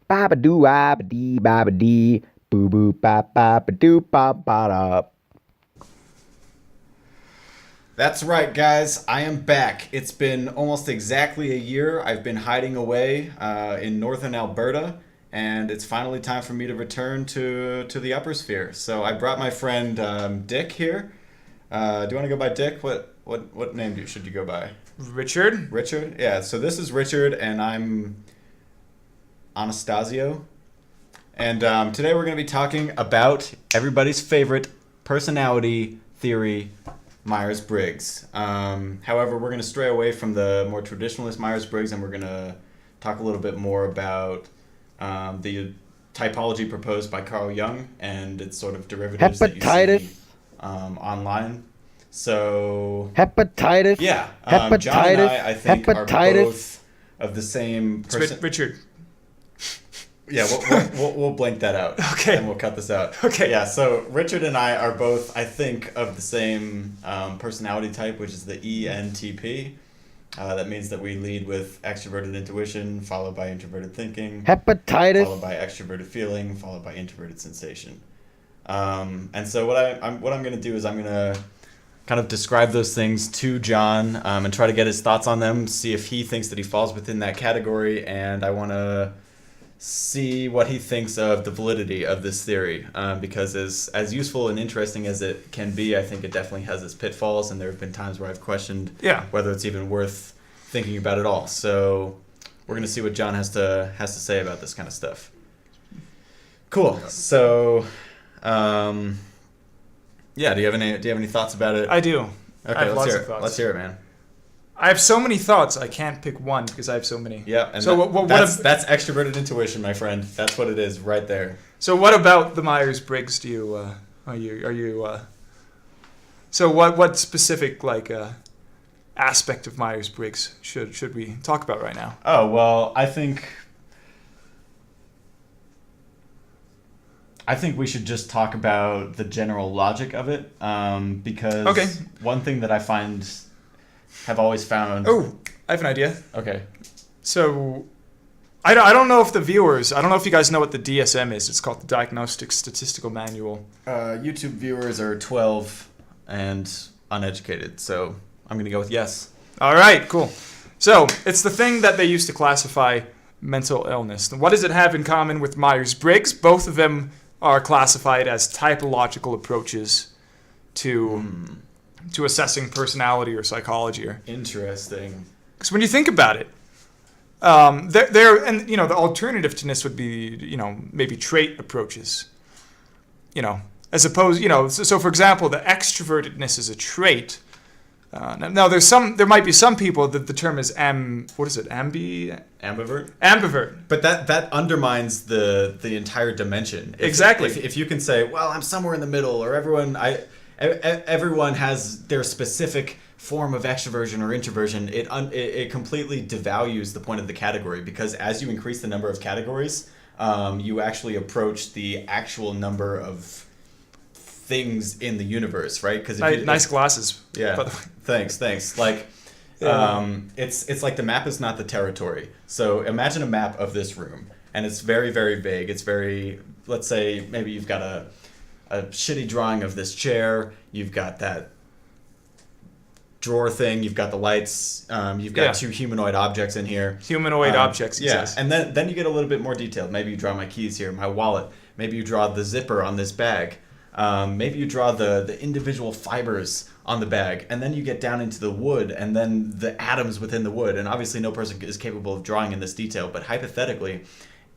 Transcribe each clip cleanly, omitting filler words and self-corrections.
ba ba doo ba ba dee boo boo ba doo ba da. That's right, guys. I am back. It's been almost exactly a year. I've been hiding away in northern Alberta, and it's finally time for me to return to the upper sphere. So I brought my friend Dick here. Do you want to go by Dick? What name should you go by? Richard? Richard? Yeah, so this is Richard, and I'm Anastasio. And today we're going to be talking about everybody's favorite personality theory, Myers-Briggs. However, we're going to stray away from the more traditionalist Myers-Briggs, and we're going to talk a little bit more about the typology proposed by Carl Jung and its sort of derivatives that you see online. So hepatitis. Yeah, hepatitis. John and I think, are both of the same person. Richard. Yeah, we'll blank that out. Okay. And we'll cut this out. Okay. Yeah, so Richard and I are both, I think, of the same personality type, which is the ENTP. That means that we lead with extroverted intuition, followed by introverted thinking. Hepatitis. Followed by extroverted feeling, followed by introverted sensation. And so what I'm going to do is I'm going to kind of describe those things to John and try to get his thoughts on them, see if he thinks that he falls within that category, and I want to see what he thinks of the validity of this theory, because as useful and interesting as it can be, I think it definitely has its pitfalls, and there have been times where I've questioned whether it's even worth thinking about at all. So we're going to see what John has to say about this kind of stuff. Cool. So, do you have any thoughts about it? I do. Okay, I have let's lots hear of it. thoughts. Let's hear it, man. I have so many thoughts, I can't pick one because I have so many. Yeah, and so that's extroverted intuition, my friend. That's what it is right there. So what about the Myers-Briggs do you are you so what specific aspect of Myers-Briggs should we talk about right now? Oh, well, I think we should just talk about the general logic of it, because one thing that I have always found. Oh, I have an idea. Okay. So, I don't know if I don't know if you guys know what the DSM is. It's called the Diagnostic Statistical Manual. YouTube viewers are 12 and uneducated, so I'm going to go with yes. All right, cool. So, it's the thing that they use to classify mental illness. What does it have in common with Myers-Briggs? Both of them are classified as typological approaches to assessing personality or psychology. Interesting. Because when you think about it, the alternative to this would be, maybe trait approaches. As opposed, so for example, the extrovertedness is a trait. Now there might be some people that the term is ambivert? Ambivert. But that undermines the entire dimension. Exactly. If you can say, well, I'm somewhere in the middle, or everyone has their specific form of extroversion or introversion, it completely devalues the point of the category, because as you increase the number of categories, you actually approach the actual number of things in the universe, right? Because nice glasses. Yeah. By the way. Thanks. Like, it's like the map is not the territory. So imagine a map of this room, and it's very, very vague. It's very, let's say, maybe you've got a shitty drawing of this chair. You've got that drawer thing. You've got the lights. You've got two humanoid objects in here. Humanoid objects. Yes. Yeah, and then you get a little bit more detailed. Maybe you draw my keys here, my wallet. Maybe you draw the zipper on this bag. Maybe you draw the individual fibers on the bag, and then you get down into the wood, and then the atoms within the wood. And obviously, no person is capable of drawing in this detail. But hypothetically,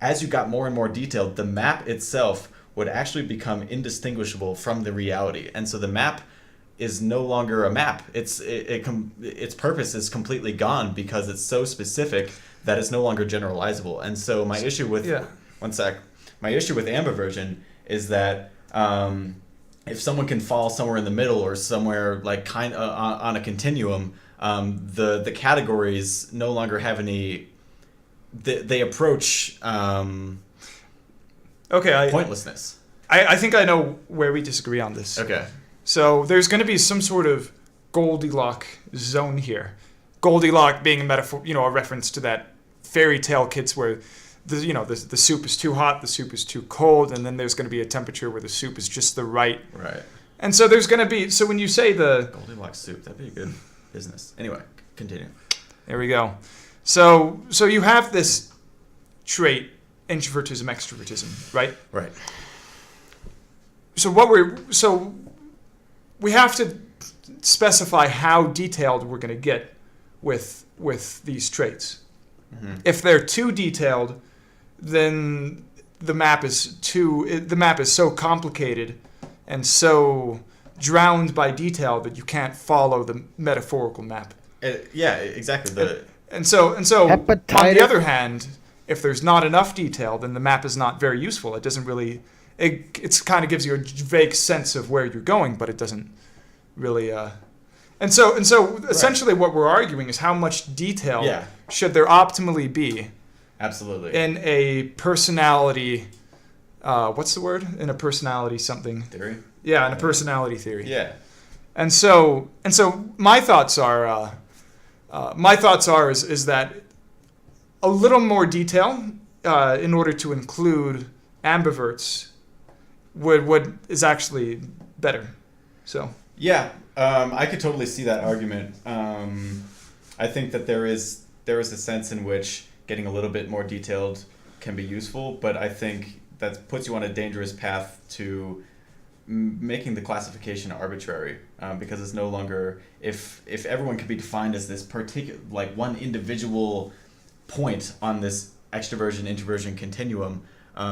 as you got more and more detailed, the map itself would actually become indistinguishable from the reality. And so the map is no longer a map. Its purpose is completely gone, because it's so specific that it's no longer generalizable. And so my issue with my issue with ambiversion is that if someone can fall somewhere in the middle or somewhere on a continuum, the categories no longer have any. They approach pointlessness. I think I know where we disagree on this. Okay. So there's going to be some sort of Goldilocks zone here. Goldilocks being a metaphor, a reference to that fairy tale kids where the soup is too hot, the soup is too cold, and then there's going to be a temperature where the soup is just the right. Right. And so there's going to be, so when you say the Goldilocks soup, that'd be a good business. Anyway, continue. there we go. So you have this trait, introvertism, extrovertism, right? Right. So we have to specify how detailed we're going to get with these traits. Mm-hmm. If they're too detailed, then the map is so complicated and drowned by detail that you can't follow the metaphorical map. Yeah, exactly. And so on Hepatitis. the other hand, if there's not enough detail, then the map is not very useful. It doesn't really it kind of gives you a vague sense of where you're going, but it doesn't really and so essentially what we're arguing is how much detail should there optimally be Absolutely. in a personality what's the word? In a personality something. Theory? Yeah, in a personality theory. Yeah. And so my thoughts are is that a little more detail in order to include ambiverts is actually better. So Yeah, I could totally see that argument. I think that there is a sense in which getting a little bit more detailed can be useful, but I think that puts you on a dangerous path to making the classification arbitrary, because it's no longer, if everyone could be defined as this particular, like one individual point on this extroversion introversion continuum,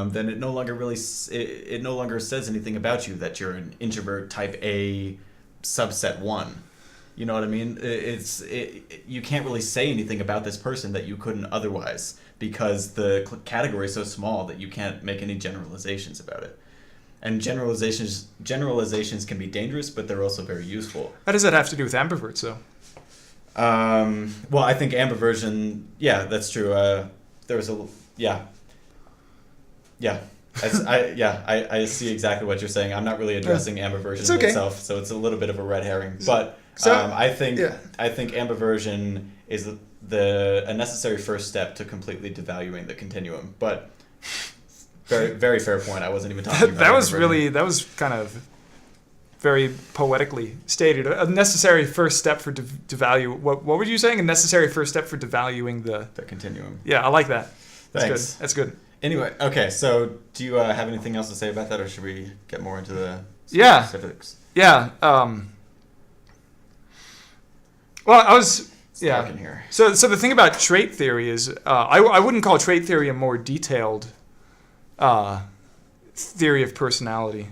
then it no longer it no longer says anything about you that you're an introvert type A subset 1. You know what I mean? You can't really say anything about this person that you couldn't otherwise, because the category is so small that you can't make any generalizations about it. And generalizations can be dangerous, but they're also very useful. how does that have to do with ambiverts, though? Well, I think ambiversion, yeah, that's true. I see exactly what you're saying. I'm not really addressing ambiversion itself, so it's a little bit of a red herring. But I think ambiversion is a necessary first step to completely devaluing the continuum. But very, very fair point. I wasn't even talking about that was kind of very poetically stated. A necessary first step for devalue. What were you saying? A necessary first step for devaluing the continuum. Yeah, I like that. Thanks. That's good. Anyway, okay. So, do you have anything else to say about that, or should we get more into the specifics? Yeah. Well, I was. Yeah. In here. So the thing about trait theory is, I wouldn't call trait theory a more detailed theory of personality.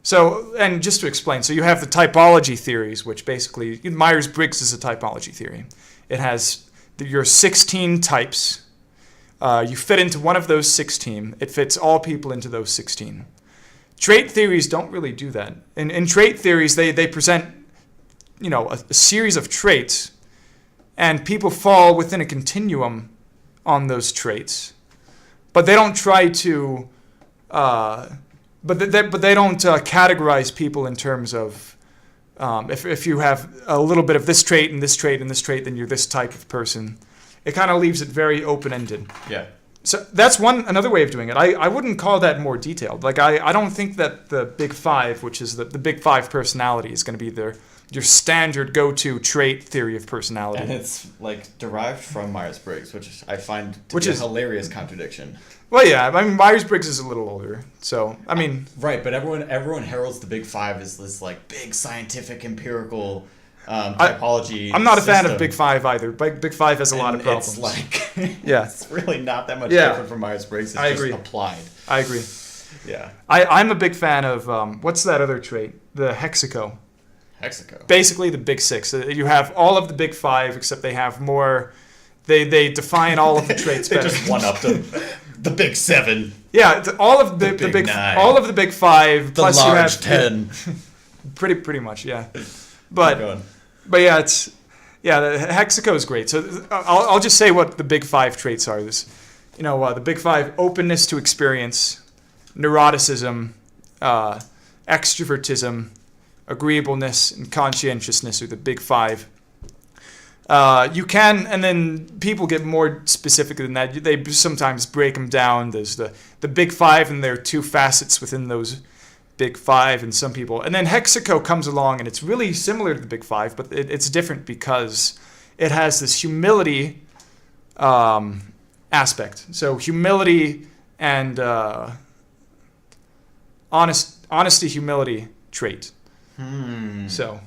So, and just to explain, so you have the typology theories, which basically, Myers-Briggs is a typology theory. It has your 16 types. You fit into one of those 16. It fits all people into those 16. Trait theories don't really do that. In trait theories, they present, a series of traits, and people fall within a continuum on those traits. But they don't try to, but they don't categorize people in terms of, if you have a little bit of this trait and this trait and this trait, then you're this type of person. It kind of leaves it very open-ended. Yeah. So that's another way of doing it. I wouldn't call that more detailed. Like I don't think that the Big Five, which is the Big Five personality, is going to be your standard go-to trait theory of personality. And it's like derived from Myers-Briggs, which I find to be a hilarious contradiction. Well, yeah, I mean Myers-Briggs is a little older, so I mean. Right, but everyone heralds the Big Five as this like big scientific empirical typology. I'm not a fan of Big Five either. Big Five has a lot of problems. It's like it's really not that much different from Myers-Briggs. It's just applied. I agree. Yeah. I'm a big fan of what's that other trait? The hexaco. Hexaco. Basically the Big Six. You have all of the Big Five, except they have more. They define all of the traits better. They just one-upped them. The Big Seven. Yeah, all of the big Nine. all of the Big Five. The plus large you have 10. Pretty much, yeah. But yeah, the hexaco is great. So I'll just say what the Big Five traits are. The Big Five: openness to experience, neuroticism, extrovertism, agreeableness, and conscientiousness are the Big Five. You can, and then people get more specific than that. They sometimes break them down. There's the big five, and there are two facets within those big five, and some people. And then Hexaco comes along, and it's really similar to the big five, but it's different because it has this humility aspect. So humility and honesty, humility trait. So.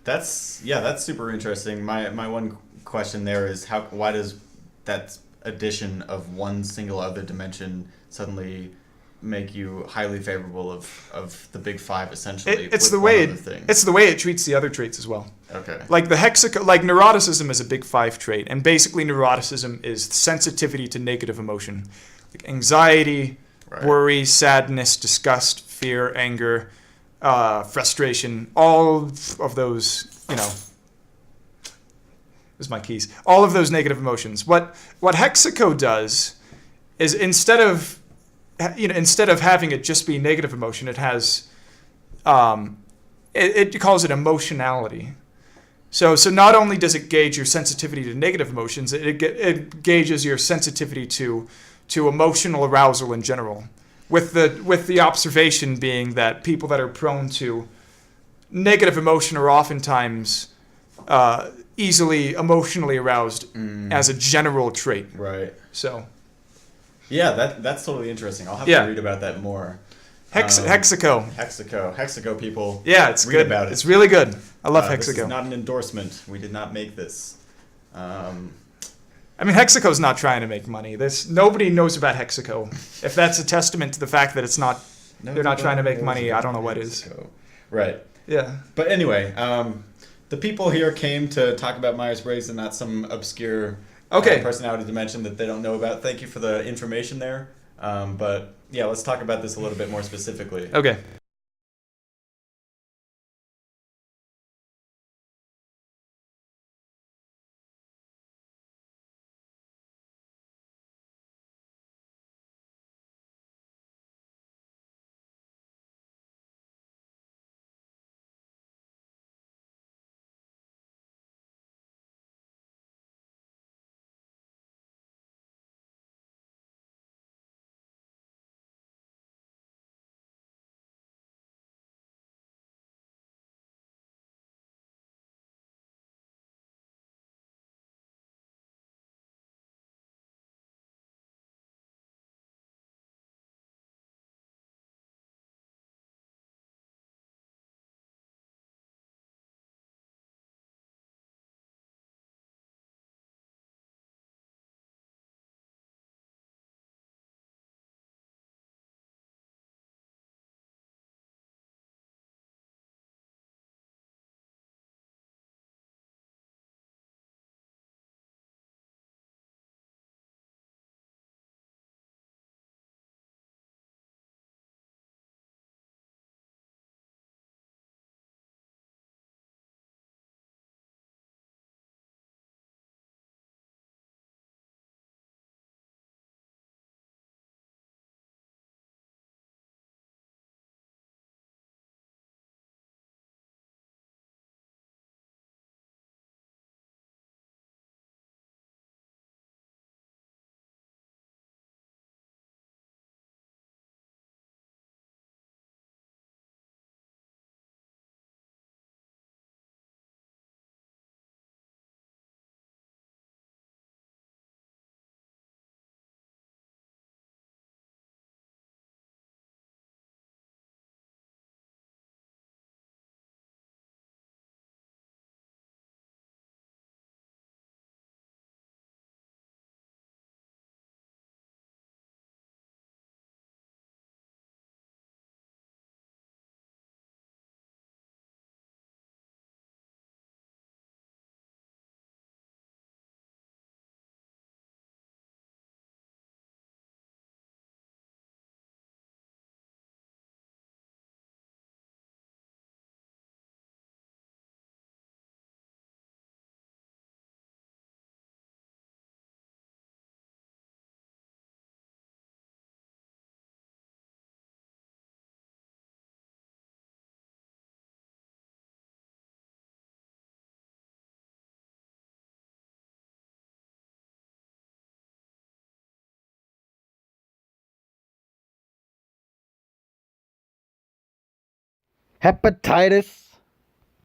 That's super interesting. My one question there is why does that addition of one single other dimension suddenly make you highly favorable of the big five essentially? It's the way it treats the other traits as well. Okay. Like like neuroticism is a big five trait, and basically neuroticism is sensitivity to negative emotion, like anxiety, worry, sadness, disgust, fear, anger. Frustration, all of those, there's my keys. All of those negative emotions. What Hexaco does is instead of having it just be negative emotion, it has, it calls it emotionality. So not only does it gauge your sensitivity to negative emotions, it gauges your sensitivity to emotional arousal in general. With the observation being that people that are prone to negative emotion are oftentimes easily emotionally aroused as a general trait. Right. So. Yeah, that's totally interesting. I'll have to read about that more. Hexaco. Hexaco people. Yeah, it's read good. About it. It's really good. I love Hexaco. This is not an endorsement. We did not make this. I mean, Hexaco's not trying to make money. Nobody knows about Hexaco. If that's a testament to the fact that they're not trying to make money, I don't know what is. Right. Yeah. But anyway, the people here came to talk about Myers-Briggs and not some obscure personality dimension that they don't know about. Thank you for the information there. But yeah, let's talk about this a little bit more specifically. Okay. hepatitis,